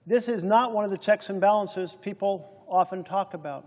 This is not one of the checks and balances people often talk about.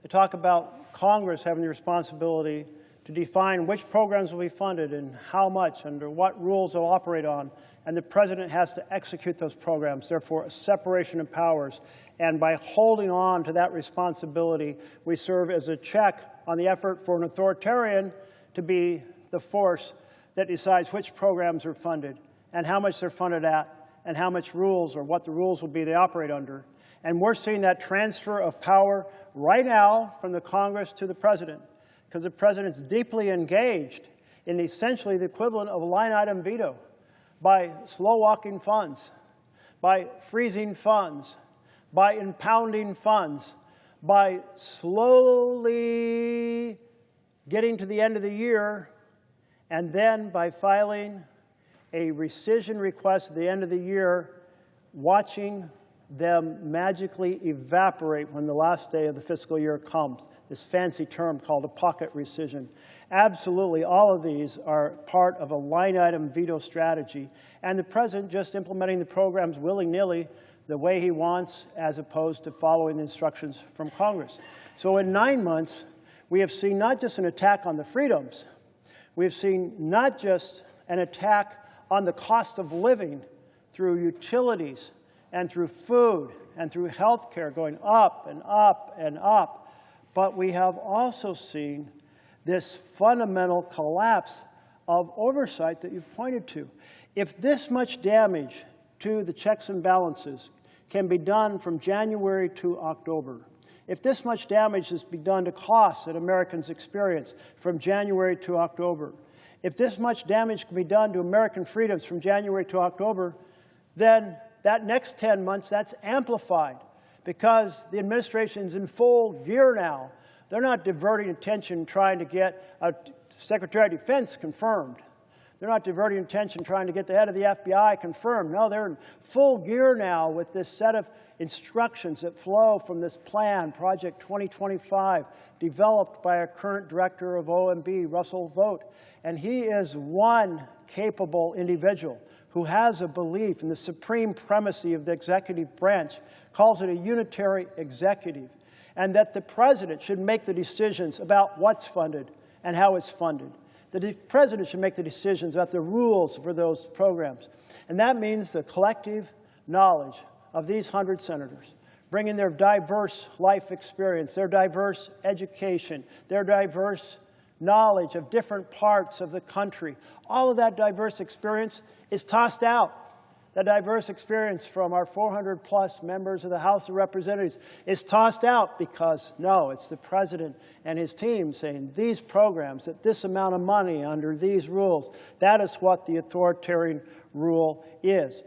They talk about Congress having the responsibility to define which programs will be funded and how much, under what rules they'll operate on, and the President has to execute those programs, therefore a separation of powers. And by holding on to that responsibility, we serve as a check on the effort for an authoritarian to be the force that decides which programs are funded and how much they're funded at and how much rules or what the rules will be they operate under. And we're seeing that transfer of power right now from the Congress to the President, because the President's deeply engaged in essentially the equivalent of a line item veto by slow-walking funds, by freezing funds, by impounding funds, by slowly getting to the end of the year, and then by filing a rescission request at the end of the year, watching them magically evaporate when the last day of the fiscal year comes, this fancy term called a pocket rescission. Absolutely, all of these are part of a line item veto strategy, and the President just implementing the programs willy-nilly the way he wants, as opposed to following the instructions from Congress. So in 9 months, we have seen not just an attack on the freedoms, we have seen not just an attack on the cost of living through utilities and through food and through health care going up and up and up, but we have also seen this fundamental collapse of oversight that you've pointed to. If this much damage to the checks and balances can be done from January to October, if this much damage has been done to costs that Americans experience from January to October, if this much damage can be done to American freedoms from January to October, then that next 10 months, that's amplified because the administration's in full gear now. They're not diverting attention trying to get a Secretary of Defense confirmed. They're not diverting attention trying to get the head of the FBI confirmed. No, they're in full gear now with this set of instructions that flow from this plan, Project 2025, developed by our current director of OMB, Russ Vought. And he is one capable individual who has a belief in the supreme primacy of the executive branch, calls it a unitary executive, and that the President should make the decisions about what's funded and how it's funded. The President should make the decisions about the rules for those programs. And that means the collective knowledge of these 100 senators, bringing their diverse life experience, their diverse education, their diverse knowledge of different parts of the country. All of that diverse experience is tossed out. That diverse experience from our 400-plus members of the House of Representatives is tossed out because, no, it's the President and his team saying these programs, at this amount of money under these rules, that is what the authoritarian rule is.